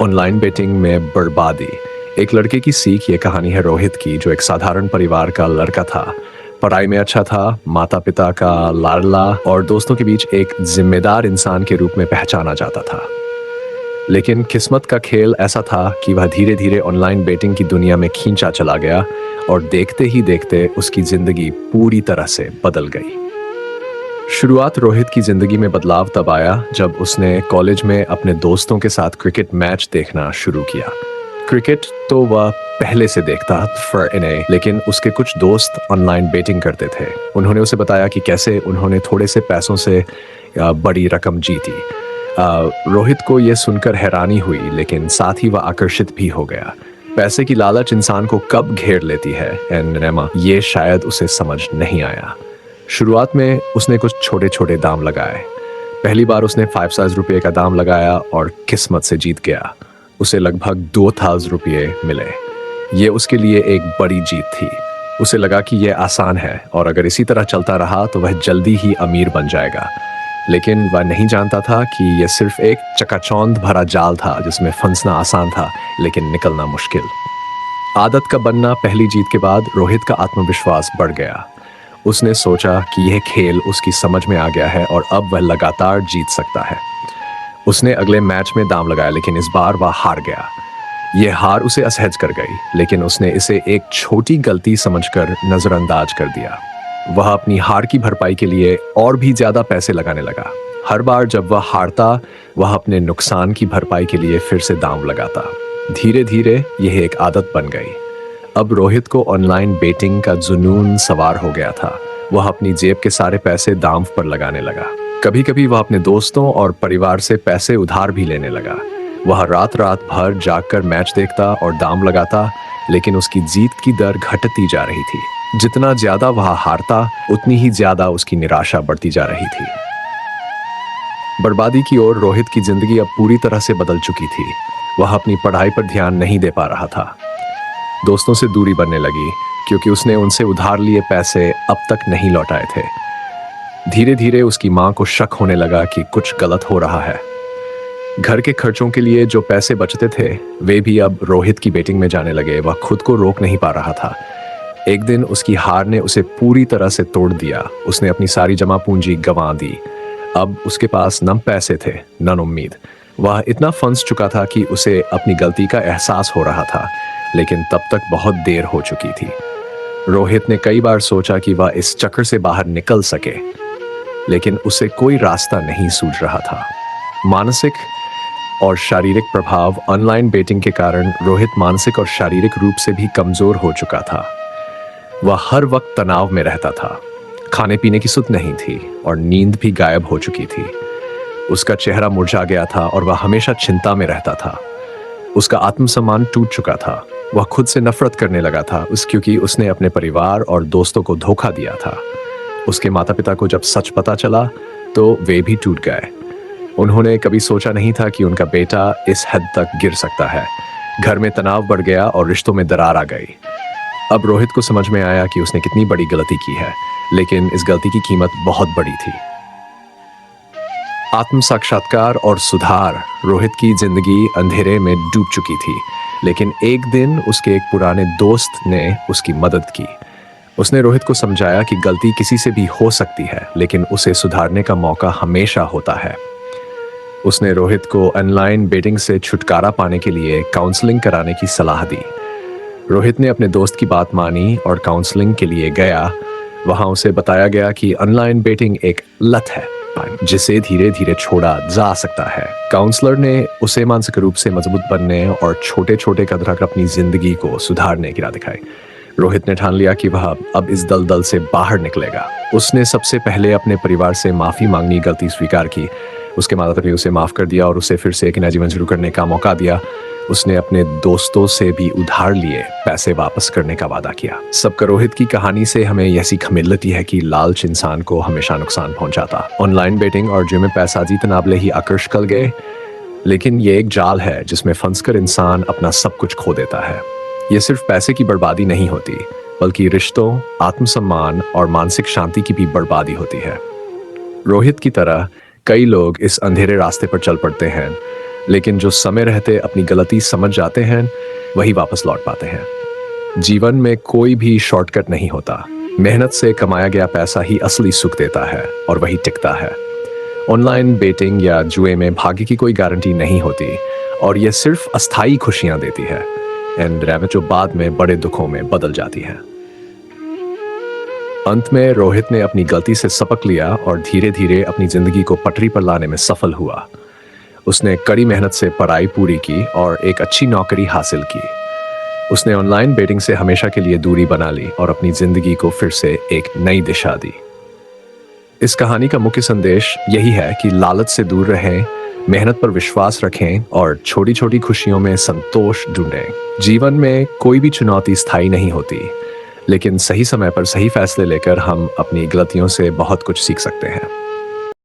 Online betting में बर्बादी। एक लड़के की सीख। ये कहानी है रोहित की, जो एक साधारण परिवार का लड़का था। पढ़ाई में अच्छा था, माता पिता का लाडला और दोस्तों के बीच एक जिम्मेदार इंसान के रूप में पहचाना जाता था। लेकिन किस्मत का खेल ऐसा था कि वह धीरे धीरे ऑनलाइन बेटिंग की दुनिया में खींचा चला गया और देखते ही देखते उसकी जिंदगी पूरी तरह से बदल गई। शुरुआत रोहित की जिंदगी में बदलाव तब आया जब उसने कॉलेज में अपने दोस्तों के साथ क्रिकेट मैच देखना शुरू किया। क्रिकेट तो वह पहले से देखता फॉर इन्हें, लेकिन उसके कुछ दोस्त ऑनलाइन बेटिंग करते थे। उन्होंने उसे बताया कि कैसे उन्होंने थोड़े से पैसों से बड़ी रकम जीती। रोहित को यह सुनकर हैरानी हुई, लेकिन साथ ही वह आकर्षित भी हो गया। पैसे की लालच इंसान को कब घेर लेती है एंड ये शायद उसे समझ नहीं आया। शुरुआत में उसने कुछ छोटे छोटे दाम लगाए। पहली बार उसने 5,000 रुपये का दाम लगाया और किस्मत से जीत गया। उसे लगभग 2,000 रुपये मिले। ये उसके लिए एक बड़ी जीत थी। उसे लगा कि यह आसान है और अगर इसी तरह चलता रहा तो वह जल्दी ही अमीर बन जाएगा। लेकिन वह नहीं जानता था कि यह सिर्फ एक चकाचौंध भरा जाल था, जिसमें फंसना आसान था लेकिन निकलना मुश्किल। आदत का बनना। पहली जीत के बाद रोहित का आत्मविश्वास बढ़ गया। उसने सोचा कि यह खेल उसकी समझ में आ गया है और अब वह लगातार जीत सकता है। उसने अगले मैच में दाम लगाया, लेकिन इस बार वह हार गया। यह हार उसे असहज कर गई, लेकिन उसने इसे एक छोटी गलती समझकर नजरअंदाज कर दिया। वह अपनी हार की भरपाई के लिए और भी ज्यादा पैसे लगाने लगा। हर बार जब वह हारता, वह अपने नुकसान की भरपाई के लिए फिर से दाम लगाता। धीरे धीरे यह एक आदत बन गई। अब रोहित को ऑनलाइन बेटिंग का जुनून सवार हो गया था। वह अपनी जेब के सारे पैसे दांव पर लगाने लगा। कभी कभी वह अपने दोस्तों और परिवार से पैसे उधार भी लेने लगा। वह रात रात भर जागकर मैच देखता और दाम लगाता, लेकिन उसकी जीत की दर घटती जा रही थी। जितना ज्यादा वह हारता, उतनी ही ज्यादा उसकी निराशा बढ़ती जा रही थी। बर्बादी की ओर रोहित की जिंदगी अब पूरी तरह से बदल चुकी थी। वह अपनी पढ़ाई पर ध्यान नहीं दे पा रहा था। दोस्तों से दूरी बनने लगी क्योंकि उसने उनसे उधार लिए पैसे अब तक नहीं लौटाए थे। धीरे धीरे उसकी मां को शक होने लगा कि कुछ गलत हो रहा है। घर के खर्चों के लिए जो पैसे बचते थे, वे भी अब रोहित की बेटिंग में जाने लगे। वह खुद को रोक नहीं पा रहा था। एक दिन उसकी हार ने उसे पूरी तरह से तोड़ दिया। उसने अपनी सारी जमा पूंजी गंवा दी। अब उसके पास न पैसे थे न उम्मीद। वह इतना फंस चुका था कि उसे अपनी गलती का एहसास हो रहा था, लेकिन तब तक बहुत देर हो चुकी थी। रोहित ने कई बार सोचा कि वह इस चक्कर से बाहर निकल सके, लेकिन उसे कोई रास्ता नहीं सूझ रहा था। मानसिक और शारीरिक प्रभाव। ऑनलाइन बेटिंग के कारण रोहित मानसिक और शारीरिक रूप से भी कमजोर हो चुका था। वह हर वक्त तनाव में रहता था। खाने पीने की सुध नहीं थी और नींद भी गायब हो चुकी थी। उसका चेहरा मुरझा गया था और वह हमेशा चिंता में रहता था। उसका आत्मसम्मान टूट चुका था। वह खुद से नफरत करने लगा था, क्योंकि उसने अपने परिवार और दोस्तों को धोखा दिया था। उसके माता पिता को जब सच पता चला तो वे भी टूट गए। उन्होंने कभी सोचा नहीं था कि उनका बेटा इस हद तक गिर सकता है। घर में तनाव बढ़ गया और रिश्तों में दरार आ गई। अब रोहित को समझ में आया कि उसने कितनी बड़ी गलती की है, लेकिन इस गलती की कीमत बहुत बड़ी थी। आत्म साक्षात्कार और सुधार। रोहित की जिंदगी अंधेरे में डूब चुकी थी, लेकिन एक दिन उसके एक पुराने दोस्त ने उसकी मदद की। उसने रोहित को समझाया कि गलती किसी से भी हो सकती है, लेकिन उसे सुधारने का मौका हमेशा होता है। उसने रोहित को ऑनलाइन बेटिंग से छुटकारा पाने के लिए काउंसलिंग कराने की सलाह दी। रोहित ने अपने दोस्त की बात मानी और काउंसलिंग के लिए गया। वहां उसे बताया गया कि ऑनलाइन बेटिंग एक लत है, जिसे धीरे धीरे छोड़ा जा सकता है। काउंसलर ने उसे मानसिक रूप से मजबूत बनने और छोटे छोटे कदम रखकर अपनी जिंदगी को सुधारने की राह दिखाई। रोहित ने ठान लिया कि वह अब इस दलदल से बाहर निकलेगा। उसने सबसे पहले अपने परिवार से माफी मांगनी, गलती स्वीकार की। उसके माता पिता ने उसे माफ कर दिया और उसे फिर से एक नया जीवन शुरू करने का मौका दिया। उसने अपने दोस्तों से भी उधार लिए पैसे वापस करने का वादा किया। सबका रोहित की कहानी से हमें यह सीख मिलती है कि लालच इंसान को हमेशा नुकसान पहुंचाता। ऑनलाइन बेटिंग और जिम में पैसा जीतना नाबले ही आकर्ष कर गए, लेकिन ये एक जाल है जिसमें फंसकर इंसान अपना सब कुछ खो देता है। ये सिर्फ पैसे की बर्बादी नहीं होती, बल्कि रिश्तों, आत्मसम्मान और मानसिक शांति की भी बर्बादी होती है। रोहित की तरह कई लोग इस अंधेरे रास्ते पर चल पड़ते हैं। लेकिन जो समय रहते अपनी गलती समझ जाते हैं वही वापस लौट पाते हैं। जीवन में कोई भी शॉर्टकट नहीं होता। मेहनत से कमाया गया पैसा ही असली सुख देता है और वही टिकता है। ऑनलाइन बेटिंग या जुए में भाग्य की कोई गारंटी नहीं होती और यह सिर्फ अस्थायी खुशियां देती है एंड जो बाद में बड़े दुखों में बदल जाती है। अंत में रोहित ने अपनी गलती से सबक लिया और धीरे धीरे अपनी जिंदगी को पटरी पर लाने में सफल हुआ। उसने कड़ी मेहनत से पढ़ाई पूरी की और एक अच्छी नौकरी हासिल की। उसने ऑनलाइन बेटिंग से हमेशा के लिए दूरी बना ली और अपनी जिंदगी को फिर से एक नई दिशा दी। इस कहानी का मुख्य संदेश यही है कि लालच से दूर रहें, मेहनत पर विश्वास रखें और छोटी छोटी खुशियों में संतोष ढूंढें। जीवन में कोई भी चुनौती स्थायी नहीं होती, लेकिन सही समय पर सही फैसले लेकर हम अपनी गलतियों से बहुत कुछ सीख सकते हैं।